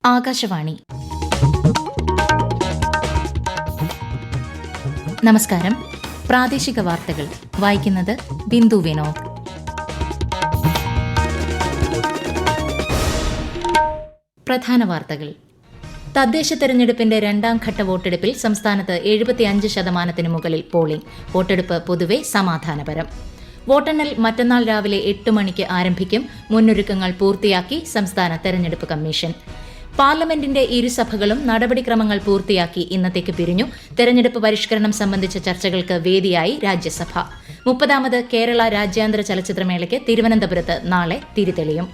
ആകാശവാണി. നമസ്കാരം. പ്രാദേശിക വാർത്തകൾ വായിക്കുന്നത് ബിന്ദു വിനോദ്. പ്രധാന വാർത്തകൾ. തദ്ദേശ തെരഞ്ഞെടുപ്പിന്റെ രണ്ടാം ഘട്ട വോട്ടെടുപ്പിൽ സംസ്ഥാനത്ത് 75% മുകളിൽ പോളിംഗ്. വോട്ടെടുപ്പ് പൊതുവെ സമാധാനപരം. വോട്ടെണ്ണൽ മറ്റന്നാൾ രാവിലെ 8 മണിക്ക് ആരംഭിക്കും. മുന്നൊരുക്കങ്ങൾ പൂർത്തിയാക്കി സംസ്ഥാന തെരഞ്ഞെടുപ്പ് കമ്മീഷൻ. പാർലമെന്റിന്റെ ഇരുസഭകളും നടപടിക്രമങ്ങൾ പൂർത്തിയാക്കി ഇന്നത്തേക്ക് പിരിഞ്ഞു. തെരഞ്ഞെടുപ്പ് പരിഷ്കരണം സംബന്ധിച്ച ചർച്ചകൾക്ക് വേദിയായി രാജ്യസഭ. 30ാമത് കേരള രാജ്യാന്തര ചലച്ചിത്രമേളയ്ക്ക് തിരുവനന്തപുരത്ത് നാളെ തിരിതെളിയും.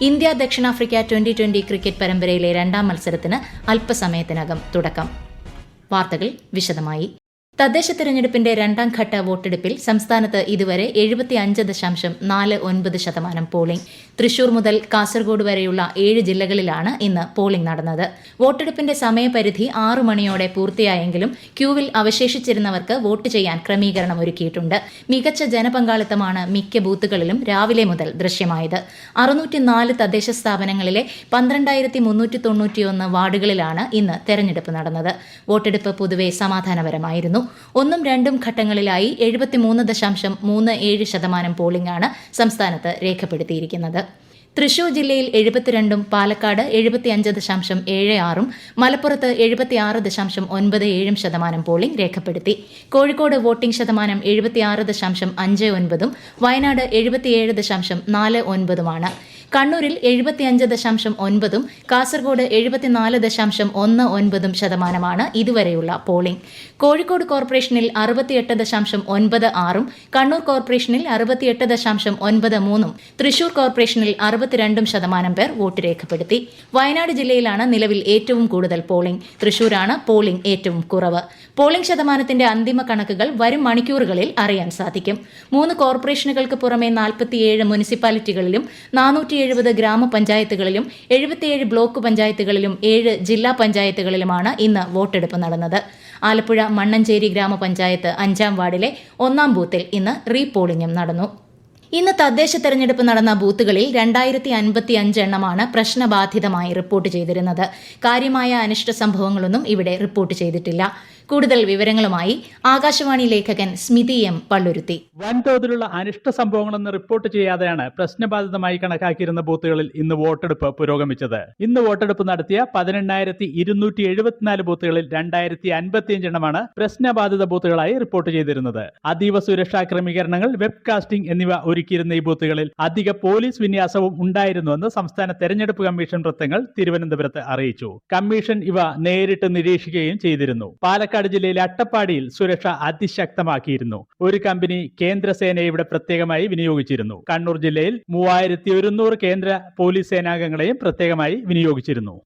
ഇന്ത്യ ദക്ഷിണാഫ്രിക്ക 2020 ക്രിക്കറ്റ് പരമ്പരയിലെ രണ്ടാം മത്സരത്തിന് അല്പസമയത്തിനകം തുടക്കം. വാർത്തകൾ വിശദമായി. തദ്ദേശ തെരഞ്ഞെടുപ്പിന്റെ രണ്ടാം ഘട്ട വോട്ടെടുപ്പിൽ സംസ്ഥാനത്ത് ഇതുവരെ 75.49% പോളിംഗ്. തൃശൂർ മുതൽ കാസർഗോഡ് വരെയുള്ള 7 ജില്ലകളിലാണ് ഇന്ന് പോളിംഗ് നടന്നത്. വോട്ടെടുപ്പിന്റെ സമയപരിധി 6 മണിയോടെ പൂർത്തിയായെങ്കിലും ക്യൂവിൽ അവശേഷിച്ചിരുന്നവർക്ക് വോട്ട് ചെയ്യാൻ ക്രമീകരണം ഒരുക്കിയിട്ടുണ്ട്. മികച്ച ജനപങ്കാളിത്തമാണ് മിക്ക ബൂത്തുകളിലും രാവിലെ മുതൽ ദൃശ്യമായത്. 604 തദ്ദേശ സ്ഥാപനങ്ങളിലെ 12,391 വാർഡുകളിലാണ് ഇന്ന് തെരഞ്ഞെടുപ്പ് നടന്നത്. വോട്ടെടുപ്പ് പൊതുവെ സമാധാനപരമായിരുന്നു. 1ഉം 2ഉം ഘട്ടങ്ങളിലായി 73.37% പോളിംഗാണ് സംസ്ഥാനത്ത് രേഖപ്പെടുത്തിയിരിക്കുന്നത്. തൃശൂർ ജില്ലയിൽ 72ഉം പാലക്കാട് 75.76%, മലപ്പുറത്ത് 76.97% പോളിംഗ് രേഖപ്പെടുത്തി. കോഴിക്കോട് വോട്ടിംഗ് ശതമാനം 76.59%, വയനാട് 77.49%. കണ്ണൂരിൽ 75.9%, കാസർഗോഡ് 74.19% ഇതുവരെയുള്ള പോളിംഗ്. കോഴിക്കോട് കോർപ്പറേഷനിൽ 68.96%, കണ്ണൂർ കോർപ്പറേഷനിൽ 68.93%, തൃശൂർ കോർപ്പറേഷനിൽ 62% പേർ വോട്ട് രേഖപ്പെടുത്തി. വയനാട് ജില്ലയിലാണ് നിലവിൽ ഏറ്റവും കൂടുതൽ പോളിംഗ്. തൃശൂരാണ് പോളിംഗ് ഏറ്റവും കുറവ്. പോളിംഗ് ശതമാനത്തിന്റെ അന്തിമ കണക്കുകൾ വരും മണിക്കൂറുകളിൽ അറിയാൻ സാധിക്കും. 3 കോർപ്പറേഷനുകൾക്ക് പുറമെ 47 മുനിസിപ്പാലിറ്റികളിലും 470 ഗ്രാമപഞ്ചായത്തുകളിലും 77 ബ്ലോക്ക് പഞ്ചായത്തുകളിലും 7 ജില്ലാ പഞ്ചായത്തുകളിലുമാണ് ഇന്ന് വോട്ടെടുപ്പ് നടന്നത്. ആലപ്പുഴ മണ്ണഞ്ചേരി ഗ്രാമപഞ്ചായത്ത് 5ാം വാർഡിലെ 1ാം ബൂത്തിൽ ഇന്ന് റീപോളിംഗും നടന്നു. ഇന്ന് തദ്ദേശ തെരഞ്ഞെടുപ്പ് നടന്ന ബൂത്തുകളിൽ 2055 എണ്ണമാണ് പ്രശ്നബാധിതമായി റിപ്പോർട്ട് ചെയ്തിരുന്നത്. കാര്യമായ അനിഷ്ട സംഭവങ്ങളൊന്നും ഇവിടെ റിപ്പോർട്ട് ചെയ്തിട്ടില്ല. കൂടുതൽ വിവരങ്ങളുമായി ആകാശവാണി ലേഖകൻ സ്മിതി എം പള്ളുരുത്തി. വൻതോതിലുള്ള അനിഷ്ട സംഭവങ്ങളൊന്നും റിപ്പോർട്ട് ചെയ്യാതെയാണ് പ്രശ്നബാധിതമായി കണക്കാക്കിയിരുന്ന ബൂത്തുകളിൽ ഇന്ന് വോട്ടെടുപ്പ് പുരോഗമിച്ചത്. ഇന്ന് വോട്ടെടുപ്പ് നടത്തിയ 18,274 ബൂത്തുകളിൽ 2055 എണ്ണമാണ് പ്രശ്നബാധിത ബൂത്തുകളായി റിപ്പോർട്ട് ചെയ്തിരുന്നത്. അതീവ സുരക്ഷാ ക്രമീകരണങ്ങൾ, വെബ്കാസ്റ്റിംഗ് എന്നിവ ഒരുക്കിയിരുന്ന ഈ ബൂത്തുകളിൽ അധിക പോലീസ് വിന്യാസവും ഉണ്ടായിരുന്നുവെന്ന് സംസ്ഥാന തെരഞ്ഞെടുപ്പ് കമ്മീഷൻ വൃത്തങ്ങൾ തിരുവനന്തപുരത്ത് അറിയിച്ചു. കമ്മീഷൻ ഇവ നേരിട്ട് നിരീക്ഷിക്കുകയും ചെയ്തിരുന്നു. പാലക്കാട് ജില്ലയിലെ അട്ടപ്പാടിയിൽ സുരക്ഷ അതിശക്തമാക്കിയിരുന്നു. ഒരു കമ്പനി കേന്ദ്രസേനയെ ഇവിടെ പ്രത്യേകമായി വിനിയോഗിച്ചിരുന്നു. കണ്ണൂർ ജില്ലയിൽ 3100 കേന്ദ്ര പോലീസ് സേനാംഗങ്ങളെയും പ്രത്യേകമായി വിനിയോഗിച്ചിരുന്നു.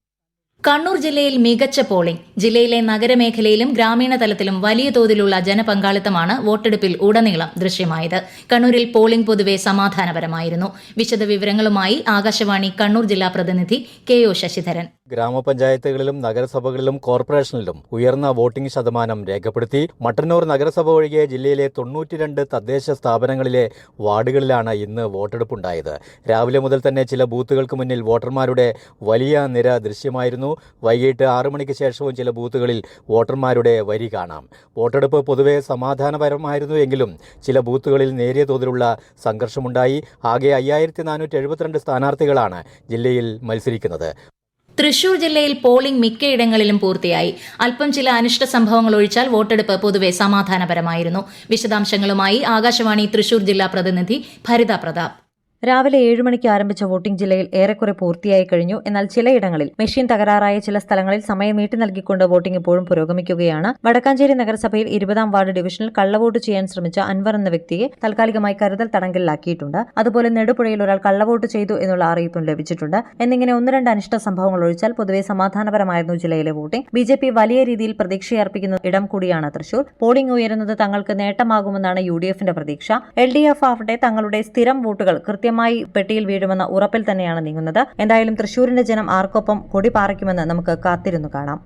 കണ്ണൂർ ജില്ലയിൽ മികച്ച പോളിംഗ്. ജില്ലയിലെ നഗരമേഖലയിലും ഗ്രാമീണ തലത്തിലും വലിയ തോതിലുള്ള ജനപങ്കാളിത്തമാണ് വോട്ടെടുപ്പിൽ ഉടനീളം ദൃശ്യമായത്. കണ്ണൂരിൽ പോളിംഗ് പൊതുവെ സമാധാനപരമായിരുന്നു. വിശദവിവരങ്ങളുമായി ആകാശവാണി കണ്ണൂർ ജില്ലാ പ്രതിനിധി KO ശശിധരൻ. ഗ്രാമപഞ്ചായത്തുകളിലും നഗരസഭകളിലും കോർപ്പറേഷനിലും ഉയർന്ന വോട്ടിംഗ് ശതമാനം രേഖപ്പെടുത്തി. മട്ടന്നൂർ നഗരസഭ ഒഴികെ ജില്ലയിലെ 92 തദ്ദേശ സ്ഥാപനങ്ങളിലെ വാർഡുകളിലാണ് ഇന്ന് വോട്ടെടുപ്പുണ്ടായത്. രാവിലെ മുതൽ തന്നെ ചില ബൂത്തുകൾക്ക് മുന്നിൽ വോട്ടർമാരുടെ വലിയ നിര ദൃശ്യമായിരുന്നു. വൈകിട്ട് 6 മണിക്ക് ശേഷവും ചില ബൂത്തുകളിൽ വോട്ടർമാരുടെ വരി കാണാം. വോട്ടെടുപ്പ് പൊതുവെ സമാധാനപരമായിരുന്നു എങ്കിലും ചില ബൂത്തുകളിൽ നേരിയ തോതിലുള്ള സംഘർഷമുണ്ടായി. ആകെ 5472 സ്ഥാനാർത്ഥികളാണ് ജില്ലയിൽ മത്സരിക്കുന്നത്. തൃശൂർ ജില്ലയിൽ പോളിംഗ് മിക്കയിടങ്ങളിലും പൂർത്തിയായി. അല്പം ചില അനിഷ്ട സംഭവങ്ങൾ ഒഴിച്ചാൽ വോട്ടെടുപ്പ് പൊതുവെ സമാധാനപരമായിരുന്നു. വിശദാംശങ്ങളുമായി ആകാശവാണി തൃശൂർ ജില്ലാ പ്രതിനിധി ഭരിത പ്രതാപ്. രാവിലെ 7 മണിക്ക് ആരംഭിച്ച വോട്ടിംഗ് ജില്ലയിൽ ഏറെക്കുറെ പൂർത്തിയായി കഴിഞ്ഞു. എന്നാൽ ചിലയിടങ്ങളിൽ മെഷീൻ തകരാറായ ചില സ്ഥലങ്ങളിൽ സമയം നീട്ടി നൽകിക്കൊണ്ട് വോട്ടിംഗ് ഇപ്പോഴും പുരോഗമിക്കുകയാണ്. വടക്കാഞ്ചേരി നഗരസഭയിൽ 20ാം വാർഡ് ഡിവിഷനിൽ കള്ളവോട്ട് ചെയ്യാൻ ശ്രമിച്ച അൻവർ എന്ന വ്യക്തിയെ താൽക്കാലികമായി കരുതൽ തടങ്കലിലാക്കിയിട്ടുണ്ട്. അതുപോലെ നെടുപുഴയിൽ ഒരാൾ കള്ളവോട്ട് ചെയ്തു എന്നുള്ള അറിയിപ്പും ലഭിച്ചിട്ടുണ്ട്. എന്നിങ്ങനെ 1-2 അനിഷ്ട സംഭവങ്ങൾ ഒഴിച്ചാൽ പൊതുവെ സമാധാനപരമായിരുന്നു ജില്ലയിലെ വോട്ടിംഗ്. BJP വലിയ രീതിയിൽ പ്രതീക്ഷയർപ്പിക്കുന്ന ഇടം കൂടിയാണ് തൃശൂർ. പോളിംഗ് ഉയരുന്നത് തങ്ങൾക്ക് നേട്ടമാകുമെന്നാണ് UDFന്റെ പ്രതീക്ഷ. LDF ആവട്ടെ തങ്ങളുടെ സ്ഥിരം വോട്ടുകൾ കൃത്യമായി പെട്ടിയിൽ വീഴുമെന്ന ഉറപ്പിൽ തന്നെയാണ് നീങ്ങുന്നത്. എന്തായാലും തൃശൂരിന്റെ ജനം ആർക്കൊപ്പം കൊടി പാറിക്കുമെന്ന് നമുക്ക് കാത്തിരുന്നു കാണാം.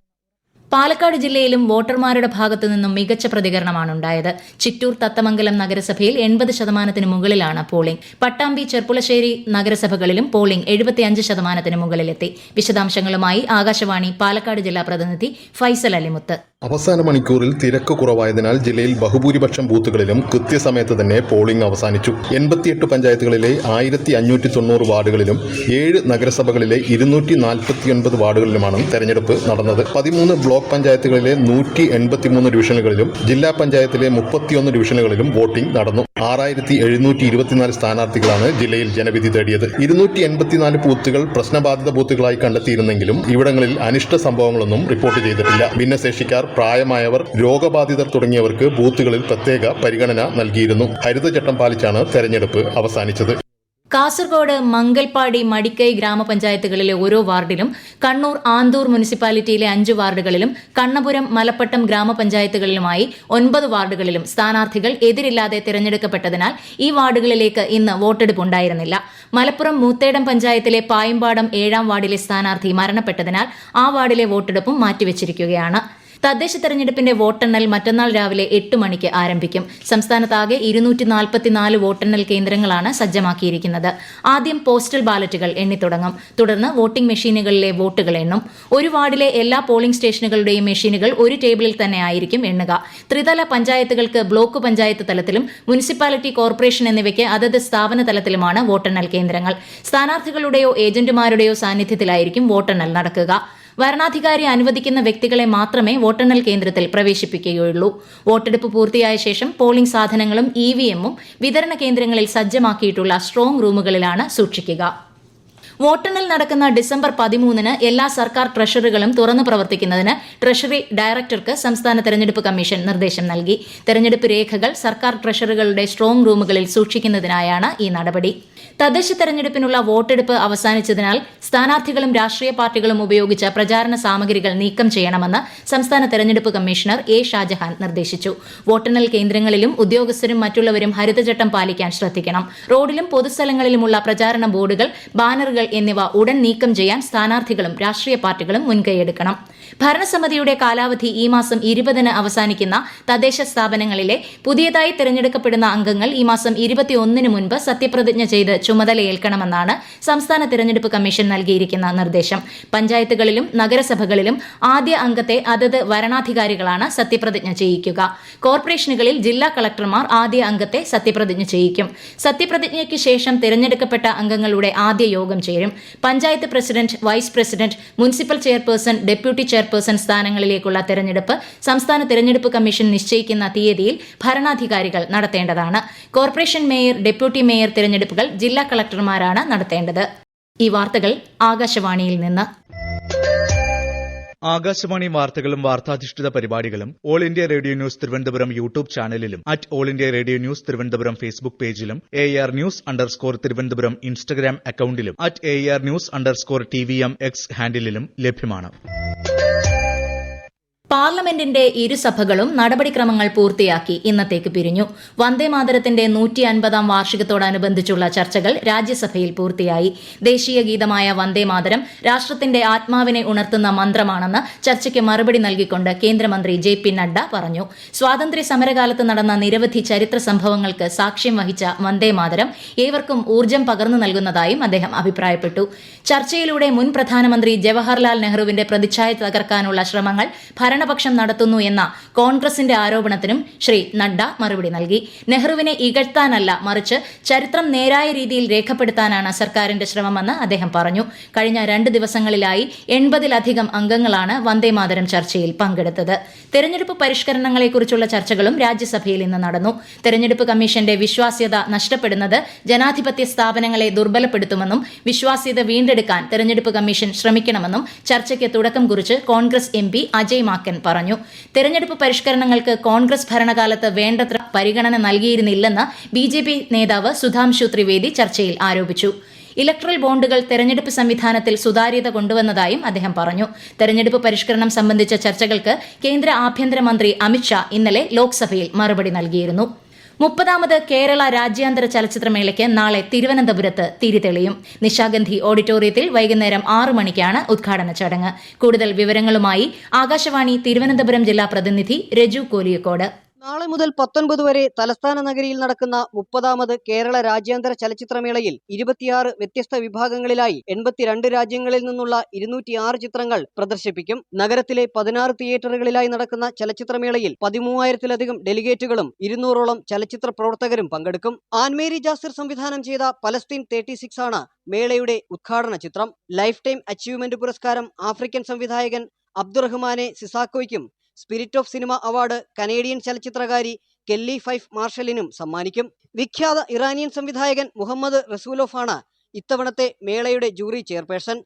പാലക്കാട് ജില്ലയിലും വോട്ടർമാരുടെ ഭാഗത്തു നിന്നും മികച്ച പ്രതികരണമാണ് ഉണ്ടായത്. ചിറ്റൂർ തത്തമംഗലം നഗരസഭയിൽ 80% മുകളിലാണ് പോളിംഗ്. പട്ടാമ്പി ചെർപ്പുളശ്ശേരി നഗരസഭകളിലും പോളിംഗ് 75% മുകളിലെത്തി. വിശദാംശങ്ങളുമായി ആകാശവാണി പാലക്കാട് ജില്ലാ പ്രതിനിധി ഫൈസൽ അലിമുത്ത്. അവസാന മണിക്കൂറിൽ തിരക്ക് കുറവായതിനാൽ ജില്ലയിൽ ബഹുഭൂരിപക്ഷം ബൂത്തുകളിലും കൃത്യസമയത്ത് തന്നെ പോളിംഗ് അവസാനിച്ചു. 88 പഞ്ചായത്തുകളിലെ 1590 വാർഡുകളിലും 7 നഗരസഭകളിലെ 249 വാർഡുകളിലുമാണ് തെരഞ്ഞെടുപ്പ് നടന്നത്. 13 ബ്ലോക്ക് പഞ്ചായത്തുകളിലെ 183 ഡിവിഷനുകളിലും ജില്ലാ പഞ്ചായത്തിലെ 31 ഡിവിഷനുകളിലും വോട്ടിംഗ് നടന്നു. 6724 സ്ഥാനാർത്ഥികളാണ് ജില്ലയിൽ ജനവിധി തേടിയത്. 284 ബൂത്തുകൾ പ്രശ്നബാധിത ബൂത്തുകളായി കണ്ടെത്തിയിരുന്നെങ്കിലും ഇവിടങ്ങളിൽ അനിഷ്ട സംഭവങ്ങളൊന്നും റിപ്പോർട്ട് ചെയ്തിട്ടില്ല. ഭിന്നശേഷിക്കാർ, പ്രായമായവർ, രോഗബാധിതർ തുടങ്ങിയവർക്ക് ബൂത്തുകളിൽ പ്രത്യേക പരിഗണന നൽകിയിരുന്നു. ഹരിതചട്ടം പാലിച്ചാണ് തെരഞ്ഞെടുപ്പ് അവസാനിച്ചത്. കാസർഗോഡ് മംഗൽപാടി മടിക്കൈ ഗ്രാമപഞ്ചായത്തുകളിലെ ഓരോ വാർഡിലും, കണ്ണൂർ ആന്തൂർ മുനിസിപ്പാലിറ്റിയിലെ 5 വാർഡുകളിലും, കണ്ണപുരം മലപ്പട്ടം ഗ്രാമപഞ്ചായത്തുകളിലുമായി 9 വാർഡുകളിലും സ്ഥാനാർത്ഥികൾ എതിരില്ലാതെ തിരഞ്ഞെടുക്കപ്പെട്ടതിനാൽ ഈ വാർഡുകളിലേക്ക് ഇന്ന് വോട്ടെടുപ്പ് ഉണ്ടായിരുന്നില്ല. മലപ്പുറം മൂത്തേടം പഞ്ചായത്തിലെ പായമ്പാടം 7ാം വാർഡിലെ സ്ഥാനാർത്ഥി മരണപ്പെട്ടതിനാൽ ആ വാർഡിലെ വോട്ടെടുപ്പും മാറ്റിവെച്ചിരിക്കുകയാണ്. തദ്ദേശ തെരഞ്ഞെടുപ്പിന്റെ വോട്ടെണ്ണൽ മറ്റന്നാൾ രാവിലെ 8 മണിക്ക് ആരംഭിക്കും. സംസ്ഥാനത്താകെ 244 വോട്ടെണ്ണൽ കേന്ദ്രങ്ങളാണ് സജ്ജമാക്കിയിരിക്കുന്നത്. ആദ്യം പോസ്റ്റൽ ബാലറ്റുകൾ എണ്ണിത്തുടങ്ങും. തുടർന്ന് വോട്ടിംഗ് മെഷീനുകളിലെ വോട്ടുകൾ എണ്ണും. ഒരു വാർഡിലെ എല്ലാ പോളിംഗ് സ്റ്റേഷനുകളുടെയും മെഷീനുകൾ ഒരു ടേബിളിൽ തന്നെ ആയിരിക്കും എണ്ണുക. ത്രിതല പഞ്ചായത്തുകൾക്ക് ബ്ലോക്ക് പഞ്ചായത്ത് തലത്തിലും മുനിസിപ്പാലിറ്റി, കോർപ്പറേഷൻ എന്നിവയ്ക്ക് അതത് സ്ഥാപന തലത്തിലുമാണ് വോട്ടെണ്ണൽ കേന്ദ്രങ്ങൾ. സ്ഥാനാർത്ഥികളുടെയോ ഏജന്റുമാരുടെയോ സാന്നിധ്യത്തിലായിരിക്കും വോട്ടെണ്ണൽ നടക്കുക. വരണാധികാരി അനുവദിക്കുന്ന വ്യക്തികളെ മാത്രമേ വോട്ടെണ്ണൽ കേന്ദ്രത്തിൽ പ്രവേശിപ്പിക്കുകയുള്ളൂ. വോട്ടെടുപ്പ് പൂർത്തിയായ ശേഷം പോളിംഗ് സാധനങ്ങളും EVM-ഉം വിതരണ കേന്ദ്രങ്ങളിൽ സജ്ജമാക്കിയിട്ടുള്ള സ്ട്രോങ് റൂമുകളിലാണ് സൂക്ഷിക്കുക. വോട്ടെണ്ണൽ നടക്കുന്ന ഡിസംബർ 13-ന് എല്ലാ സർക്കാർ ട്രഷറികളും തുറന്നു പ്രവർത്തിക്കുന്നതിന് ട്രഷറി ഡയറക്ടർക്ക് സംസ്ഥാന തെരഞ്ഞെടുപ്പ് കമ്മീഷൻ നിർദ്ദേശം നൽകി. തെരഞ്ഞെടുപ്പ് രേഖകൾ സർക്കാർ ട്രഷറികളുടെ സ്ട്രോങ് റൂമുകളിൽ സൂക്ഷിക്കുന്നതിനായാണ് ഈ നടപടി. തദ്ദേശ തെരഞ്ഞെടുപ്പിനുള്ള വോട്ടെടുപ്പ് അവസാനിച്ചതിനാൽ സ്ഥാനാർത്ഥികളും രാഷ്ട്രീയ പാർട്ടികളും ഉപയോഗിച്ച പ്രചാരണ സാമഗ്രികൾ നീക്കം ചെയ്യണമെന്ന് സംസ്ഥാന തെരഞ്ഞെടുപ്പ് കമ്മീഷണർ A. ഷാജഹാൻ നിർദ്ദേശിച്ചു. വോട്ടെണ്ണൽ കേന്ദ്രങ്ങളിലും ഉദ്യോഗസ്ഥരും മറ്റുള്ളവരും ഹരിതചട്ടം പാലിക്കാൻ ശ്രദ്ധിക്കണം. റോഡിലും പൊതുസ്ഥലങ്ങളിലുമുള്ള പ്രചാരണ ബോർഡുകൾ, ബാനറുകൾ എന്നിവ ഉടൻ നീക്കം ചെയ്യാൻ സ്ഥാനാർത്ഥികളും രാഷ്ട്രീയ പാർട്ടികളും മുൻകൈയെടുക്കണം. ഭരണസമിതിയുടെ കാലാവധി ഈ മാസം 20-ന് അവസാനിക്കുന്ന തദ്ദേശ സ്ഥാപനങ്ങളിലെ പുതിയതായി തെരഞ്ഞെടുക്കപ്പെടുന്ന അംഗങ്ങൾ ഈ മാസം 21-ന് മുൻപ് സത്യപ്രതിജ്ഞ ചെയ്ത് ചുമതലയേൽക്കണമെന്നാണ് സംസ്ഥാന തെരഞ്ഞെടുപ്പ് കമ്മീഷൻ നൽകിയിരിക്കുന്ന നിർദ്ദേശം. പഞ്ചായത്തുകളിലും നഗരസഭകളിലും ആദ്യ അംഗത്തെ അതത് വരണാധികാരികളാണ് സത്യപ്രതിജ്ഞ ചെയ്യിക്കുക. കോർപ്പറേഷനുകളിൽ ജില്ലാ കളക്ടർമാർ ആദ്യ അംഗത്തെ സത്യപ്രതിജ്ഞ ചെയ്യിക്കും. സത്യപ്രതിജ്ഞയ്ക്ക് ശേഷം തിരഞ്ഞെടുക്കപ്പെട്ട അംഗങ്ങളുടെ ആദ്യ യോഗം ചേരും. Panchayat president, vice president, municipal chairperson, deputy chairperson സ്ഥാനങ്ങളിലേക്കുള്ള തെരഞ്ഞെടുപ്പ് സംസ്ഥാന തെരഞ്ഞെടുപ്പ് കമ്മീഷൻ നിശ്ചയിക്കുന്ന തീയതിയിൽ ഭരണാധികാരികൾ നടത്തേണ്ടതാണ്. കോർപ്പറേഷൻ മേയർ, ഡെപ്യൂട്ടി മേയർ തെരഞ്ഞെടുപ്പുകൾ ജില്ലാ കളക്ടർമാരാണ് നടത്തേണ്ടത്. ഈ വാർത്തകൾ ആകാശവാണിയിൽ നിന്ന്. ആകാശവാണി വാർത്തകളും വാർത്താധിഷ്ഠിത പരിപാടികളും All India Radio News Thiruvananthapuram YouTube ചാനലിലും All India Radio News Thiruvananthapuram Facebook പേജിലും AR News_ തിരുവനന്തപുരം ഇൻസ്റ്റഗ്രാം അക്കൌണ്ടിലും AR News_TVM X ഹാൻഡിലും ലഭ്യമാണ്. പാർലമെന്റിന്റെ ഇരുസഭകളും നടപടിക്രമങ്ങൾ പൂർത്തിയാക്കി ഇന്നത്തേക്ക് പിരിഞ്ഞു. വന്ദേമാതരത്തിന്റെ 150-ാം വാർഷികത്തോടനുബന്ധിച്ചുള്ള ചർച്ചകൾ രാജ്യസഭയിൽ പൂർത്തിയായി. ദേശീയ ഗീതമായ വന്ദേമാതരം രാഷ്ട്രത്തിന്റെ ആത്മാവിനെ ഉണർത്തുന്ന മന്ത്രമാണെന്ന് ചർച്ചയ്ക്ക് മറുപടി നൽകിക്കൊണ്ട് കേന്ദ്രമന്ത്രി JP നഡ്ഡ പറഞ്ഞു. സ്വാതന്ത്ര്യ സമരകാലത്ത് നടന്ന നിരവധി ചരിത്ര സംഭവങ്ങൾക്ക് സാക്ഷ്യം വഹിച്ച വന്ദേമാതരം ഏവർക്കും ഊർജ്ജം പകർന്നു നൽകുന്നതായും അദ്ദേഹം അഭിപ്രായപ്പെട്ടു. ചർച്ചയിലൂടെ മുൻ പ്രധാനമന്ത്രി ജവഹർലാൽ നെഹ്റുവിന്റെ പ്രതിച്ഛായ തകർക്കാനുള്ള ശ്രമങ്ങൾ ഭരണപക്ഷം നടത്തുന്നു എന്ന കോൺഗ്രസിന്റെ ആരോപണത്തിനും ശ്രീ നഡ്ഡ മറുപടി നൽകി. നെഹ്റുവിനെ ഇകഴ്ത്താനല്ല, മറിച്ച് ചരിത്രം നേരായ രീതിയിൽ രേഖപ്പെടുത്താനാണ് സർക്കാരിന്റെ ശ്രമമെന്ന് അദ്ദേഹം പറഞ്ഞു. കഴിഞ്ഞ 2 ദിവസങ്ങളിലായി 80-ലധികം അംഗങ്ങളാണ് വന്ദേമാതരം ചർച്ചയിൽ പങ്കെടുത്തത്. തെരഞ്ഞെടുപ്പ് പരിഷ്കരണങ്ങളെക്കുറിച്ചുള്ള ചർച്ചകളും രാജ്യസഭയിൽ ഇന്ന് നടന്നു. തെരഞ്ഞെടുപ്പ് കമ്മീഷന്റെ വിശ്വാസ്യത നഷ്ടപ്പെടുന്നത് ജനാധിപത്യ സ്ഥാപനങ്ങളെ ദുർബലപ്പെടുത്തുമെന്നും വിശ്വാസ്യത വീണ്ടെടുക്കാൻ തെരഞ്ഞെടുപ്പ് കമ്മീഷൻ ശ്രമിക്കണമെന്നും ചർച്ചയ്ക്ക് തുടക്കം കുറിച്ച് കോൺഗ്രസ് MP അജയ് മാക്കൻ പറഞ്ഞു. തെരഞ്ഞെടുപ്പ് പരിഷ്കരണങ്ങൾക്ക് കോൺഗ്രസ് ഭരണകാലത്ത് വേണ്ടത്ര പരിഗണന നൽകിയിരുന്നില്ലെന്ന് BJP നേതാവ് സുധാംശു ത്രിവേദി ചർച്ചയിൽ ആരോപിച്ചു. ഇലക്ട്രൽ ബോണ്ടുകൾ തെരഞ്ഞെടുപ്പ് സംവിധാനത്തിൽ സുതാര്യത കൊണ്ടുവന്നതായും അദ്ദേഹം പറഞ്ഞു. തെരഞ്ഞെടുപ്പ് പരിഷ്കരണം സംബന്ധിച്ച ചർച്ചകൾക്ക് കേന്ദ്ര ആഭ്യന്തരമന്ത്രി അമിത്ഷാ ഇന്നലെ ലോക്സഭയിൽ മറുപടി നൽകിയിരുന്നു. 30ാമത് കേരള രാജ്യാന്തര ചലച്ചിത്രമേളയ്ക്ക് നാളെ തിരുവനന്തപുരത്ത് തിരിതെളിയും. നിശാഗന്ധി ഓഡിറ്റോറിയത്തിൽ വൈകുന്നേരം 6 മണിക്കാണ് ഉദ്ഘാടന ചടങ്ങ്. കൂടുതൽ വിവരങ്ങളുമായി ആകാശവാണി തിരുവനന്തപുരം ജില്ലാ പ്രതിനിധി രജു കോലിയക്കോട്. നാളെ മുതൽ 19 വരെ തലസ്ഥാന നഗരിയിൽ നടക്കുന്ന 30ാമത് കേരള രാജ്യാന്തര ചലച്ചിത്രമേളയിൽ 26 വ്യത്യസ്ത വിഭാഗങ്ങളിലായി 82 രാജ്യങ്ങളിൽ നിന്നുള്ള 206 ചിത്രങ്ങൾ പ്രദർശിപ്പിക്കും. നഗരത്തിലെ 16 തിയേറ്ററുകളിലായി നടക്കുന്ന ചലച്ചിത്രമേളയിൽ 13,000-ലധികം ഡെലിഗേറ്റുകളും 200ഓളം ചലച്ചിത്ര പ്രവർത്തകരും പങ്കെടുക്കും. ആൻമേരി ജാസിർ സംവിധാനം ചെയ്ത പലസ്തീൻ 36 ആണ് മേളയുടെ ഉദ്ഘാടന ചിത്രം. ലൈഫ് ടൈം അച്ചീവ്മെന്റ് പുരസ്കാരം ആഫ്രിക്കൻ സംവിധായകൻ അബ്ദുറഹ്മാനെ സിസാക്കോയ്ക്കും spirit of cinema award Canadian ചലച്ചിത്രകാരി കെല്ലി ഫൈഫ് മാർഷലിനും സമ്മാനിക്കും. വിഖ്യാത ഇറാനിയൻ സംവിധായകൻ മുഹമ്മദ് റസൂലോഫാണ് ഇത്തവണത്തെ മേളയുടെ ജൂറി ചെയർപേഴ്സൺ.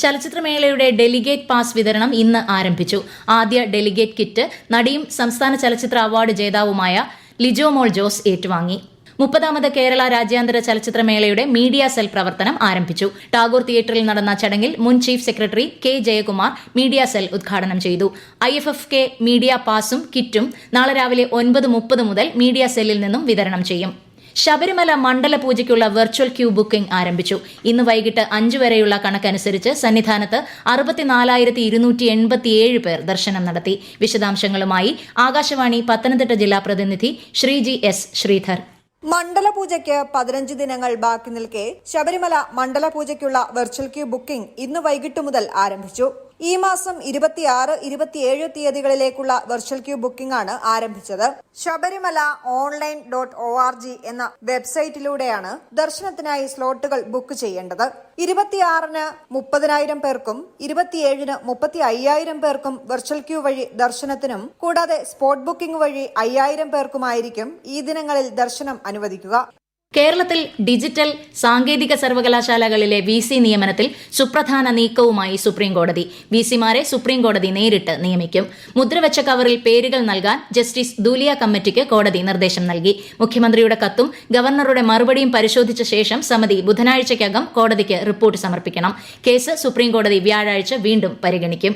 ചലച്ചിത്രമേളയുടെ ഡെലിഗേറ്റ് പാസ് വിതരണം ഇന്ന് ആരംഭിച്ചു. ആദ്യ ഡെലിഗേറ്റ് കിറ്റ് നടിയും സംസ്ഥാന ചലച്ചിത്ര അവാർഡ് ജേതാവുമായ ലിജോമോൾ ജോസ് ഏറ്റുവാങ്ങി. 30ാമത് കേരള രാജ്യാന്തര ചലച്ചിത്രമേളയുടെ മീഡിയ സെൽ പ്രവർത്തനം ആരംഭിച്ചു. ടാഗോർ തിയേറ്ററിൽ നടന്ന ചടങ്ങിൽ മുൻ chief secretary K Jayakumar media cell ഉദ്ഘാടനം ചെയ്തു. IFFK മീഡിയ പാസും കിറ്റും നാളെ രാവിലെ 9:30 മുതൽ മീഡിയ സെല്ലിൽ നിന്നും വിതരണം ചെയ്യും. ശബരിമല മണ്ഡല പൂജയ്ക്കുള്ള വെർച്വൽ ക്യൂ ബുക്കിംഗ് ആരംഭിച്ചു. ഇന്ന് വൈകിട്ട് 5 വരെയുള്ള കണക്കനുസരിച്ച് സന്നിധാനത്ത് 64,287 പേർ ദർശനം നടത്തി. വിശദാംശങ്ങളുമായി ആകാശവാണി പത്തനംതിട്ട ജില്ലാ പ്രതിനിധി ശ്രീജി എസ് ശ്രീധർ. മണ്ഡലപൂജയ്ക്ക് 15 ദിനങ്ങൾ ബാക്കി നിൽക്കെ ശബരിമല മണ്ഡലപൂജയ്ക്കുള്ള വെർച്വൽ ക്യൂ ബുക്കിംഗ് ഇന്ന് വൈകിട്ട് മുതൽ ആരംഭിച്ചു. ഈ മാസം 26, 27 തീയതികളിലേക്കുള്ള വെർച്വൽ ക്യൂ ബുക്കിംഗ് ആണ് ആരംഭിച്ചത്. ശബരിമല online.org എന്ന വെബ്സൈറ്റിലൂടെയാണ് ദർശനത്തിനായി സ്ലോട്ടുകൾ ബുക്ക് ചെയ്യേണ്ടത്. 26-ന് 30,000 പേർക്കും 27-ന് 35,000 പേർക്കും വെർച്വൽ ക്യൂ വഴി ദർശനത്തിനും കൂടാതെ സ്പോട്ട് ബുക്കിംഗ് വഴി 5,000 പേർക്കുമായിരിക്കും ഈ ദിനങ്ങളിൽ ദർശനം അനുവദിക്കുക. കേരളത്തിൽ ഡിജിറ്റൽ സാങ്കേതിക സർവകലാശാലകളിലെ VC നിയമനത്തിൽ സുപ്രധാന നീക്കവുമായി സുപ്രീംകോടതി. VCമാരെ സുപ്രീംകോടതി നേരിട്ട് നിയമിക്കും. മുദ്രവെച്ച കവറിൽ പേരുകൾ നൽകാൻ ജസ്റ്റിസ് ദൂലിയ കമ്മിറ്റിക്ക് കോടതി നിർദ്ദേശം നൽകി. മുഖ്യമന്ത്രിയുടെ കത്തും ഗവർണറുടെ മറുപടിയും പരിശോധിച്ച ശേഷം സമിതി ബുധനാഴ്ചയ്ക്കകം കോടതിക്ക് റിപ്പോർട്ട് സമർപ്പിക്കണം. കേസ് സുപ്രീംകോടതി വ്യാഴാഴ്ച വീണ്ടും പരിഗണിക്കും.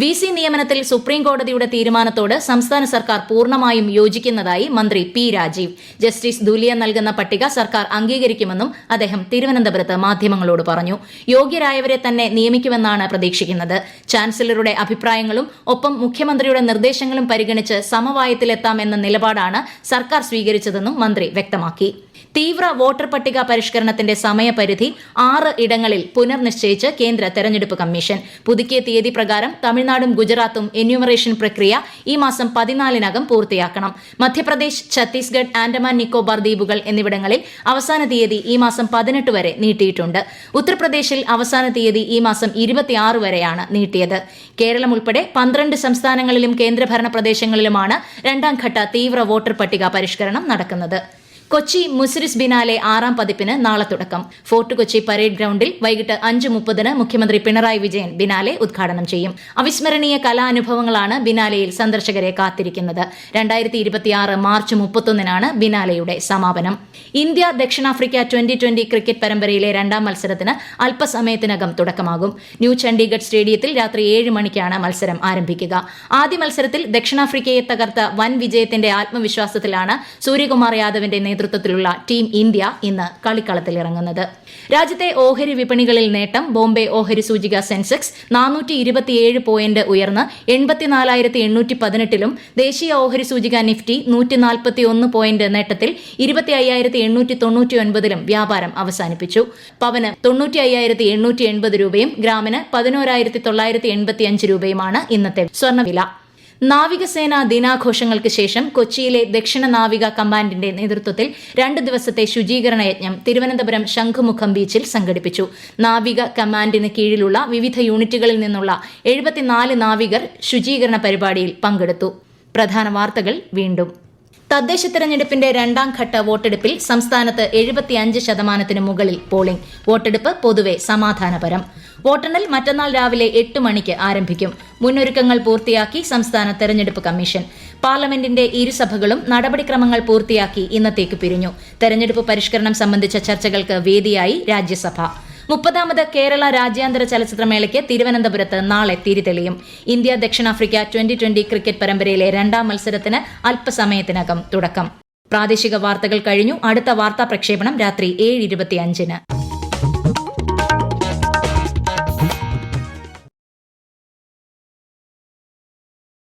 VC നിയമനത്തിൽ സുപ്രീംകോടതിയുടെ തീരുമാനത്തോട് സംസ്ഥാന സർക്കാർ പൂർണ്ണമായും യോജിക്കുന്നതായി മന്ത്രി P. രാജീവ്. ജസ്റ്റിസ് ദുലിയ നൽകുന്ന പട്ടിക സർക്കാർ അംഗീകരിക്കുമെന്നും അദ്ദേഹം തിരുവനന്തപുരത്ത് മാധ്യമങ്ങളോട് പറഞ്ഞു. യോഗ്യരായവരെ തന്നെ നിയമിക്കുമെന്നാണ് പ്രതീക്ഷിക്കുന്നത്. ചാൻസലറുടെ അഭിപ്രായങ്ങളും ഒപ്പം മുഖ്യമന്ത്രിയുടെ നിർദ്ദേശങ്ങളും പരിഗണിച്ച് സമവായത്തിലെത്താമെന്ന നിലപാടാണ് സർക്കാർ സ്വീകരിച്ചതെന്നും മന്ത്രി വ്യക്തമാക്കി. തീവ്ര വോട്ടർ പട്ടിക പരിഷ്കരണത്തിന്റെ സമയപരിധി 6 ഇടങ്ങളിൽ പുനർനിശ്ചയിച്ച് കേന്ദ്ര തെരഞ്ഞെടുപ്പ് കമ്മീഷൻ. പുതുക്കിയ തീയതി പ്രകാരം തമിഴ്നാടും ഗുജറാത്തും എന്യൂമറേഷൻ പ്രക്രിയ ഈ മാസം 14-നകം പൂർത്തിയാക്കണം. മധ്യപ്രദേശ്, ഛത്തീസ്ഗഡ്, ആൻഡമാൻ നിക്കോബാർ ദ്വീപുകൾ എന്നിവിടങ്ങളിൽ അവസാന തീയതി ഈ മാസം 18 വരെ നീട്ടിയിട്ടുണ്ട്. ഉത്തർപ്രദേശിൽ അവസാന തീയതി ഈ മാസം 26 വരെയാണ് നീട്ടിയത്. കേരളം ഉൾപ്പെടെ 12 സംസ്ഥാനങ്ങളിലും കേന്ദ്രഭരണ പ്രദേശങ്ങളിലുമാണ് 2ാം ഘട്ട തീവ്ര വോട്ടർ പട്ടിക പരിഷ്കരണം നടക്കുന്നത്. കൊച്ചി മുസിരിസ് ബിനാലെ 6ാം പതിപ്പിന് നാളെ തുടക്കം. ഫോർട്ട് കൊച്ചി പരേഡ് ഗ്രൌണ്ടിൽ വൈകിട്ട് 5:30-ന് മുഖ്യമന്ത്രി പിണറായി വിജയൻ ബിനാലെ ഉദ്ഘാടനം ചെയ്യും. അവിസ്മരണീയ കലാനുഭവങ്ങളാണ് ബിനാലെയിൽ സന്ദർശകരെ കാത്തിരിക്കുന്നത്. 2026 മാർച്ച് 31-നാണ് ബിനാലെയുടെ സമാപനം. ഇന്ത്യ ദക്ഷിണാഫ്രിക്ക 2020 ക്രിക്കറ്റ് പരമ്പരയിലെ 2ാം മത്സരത്തിന് അല്പസമയത്തിനകം തുടക്കമാകും. ന്യൂ ചണ്ഡീഗഡ് സ്റ്റേഡിയത്തിൽ രാത്രി 7 മണിക്കാണ് മത്സരം ആരംഭിക്കുക. ആദ്യ മത്സരത്തിൽ ദക്ഷിണാഫ്രിക്കയെ തകർത്ത വൻ വിജയത്തിന്റെ ആത്മവിശ്വാസത്തിലാണ് സൂര്യകുമാർ യാദവിന്റെ നേതൃത്വത്തിലുള്ള ടീം ഇന്ത്യ ഇന്ന് കളിക്കളത്തിലിറങ്ങുന്നത്. രാജ്യത്തെ ഓഹരി വിപണികളിൽ നേട്ടം. ബോംബെ ഓഹരി സൂചിക സെൻസെക്സ് 427 പോയിന്റ് ഉയർന്ന് 84,818-ലും ദേശീയ ഓഹരി സൂചിക നിഫ്റ്റി 141 പോയിന്റ് നേട്ടത്തിൽ 25,899-ലും വ്യാപാരം അവസാനിപ്പിച്ചു. പവന് 95,880 രൂപയും ഗ്രാമിന് 11,985 രൂപയുമാണ് ഇന്നത്തെ സ്വർണ്ണവില. നാവികസേനാ ദിനാഘോഷങ്ങൾക്ക് ശേഷം കൊച്ചിയിലെ ദക്ഷിണ നാവിക കമാൻഡിന്റെ നേതൃത്വത്തിൽ 2 ദിവസത്തെ ശുചീകരണ യജ്ഞം തിരുവനന്തപുരം ശംഖുമുഖം ബീച്ചിൽ സംഘടിപ്പിച്ചു. നാവിക കമാൻഡിന് കീഴിലുള്ള വിവിധ യൂണിറ്റുകളിൽ നിന്നുള്ള 74 നാവികർ ശുചീകരണ പരിപാടിയിൽ പങ്കെടുത്തു. പ്രധാന വാർത്തകൾ വീണ്ടും. തദ്ദേശ തെരഞ്ഞെടുപ്പിന്റെ 2ാം ഘട്ട വോട്ടെടുപ്പിൽ സംസ്ഥാനത്ത് 75% മുകളിൽ പോളിംഗ്. വോട്ടെടുപ്പ് പൊതുവെ സമാധാനപരം. വോട്ടെണ്ണൽ മറ്റന്നാൾ രാവിലെ 8 മണിക്ക് ആരംഭിക്കും. മുന്നൊരുക്കങ്ങൾ പൂർത്തിയാക്കി സംസ്ഥാന തെരഞ്ഞെടുപ്പ് കമ്മീഷൻ. പാർലമെന്റിന്റെ ഇരുസഭകളും നടപടിക്രമങ്ങൾ പൂർത്തിയാക്കി ഇന്നത്തേക്ക് പിരിഞ്ഞു. തെരഞ്ഞെടുപ്പ് പരിഷ്കരണം സംബന്ധിച്ച ചർച്ചകൾക്ക് വേദിയായി രാജ്യസഭ. 30ാമത് കേരള രാജ്യാന്തര ചലച്ചിത്രമേളയ്ക്ക് തിരുവനന്തപുരത്ത് നാളെ തിരിതെളിയും. ഇന്ത്യ ദക്ഷിണാഫ്രിക്ക 2020 ക്രിക്കറ്റ് പരമ്പരയിലെ 2ാം മത്സരത്തിന് അല്പസമയത്തിനകം തുടക്കം. പ്രാദേശിക വാർത്തകൾ കഴിഞ്ഞു. അടുത്ത വാർത്താ പ്രക്ഷേപണം രാത്രി 7:25.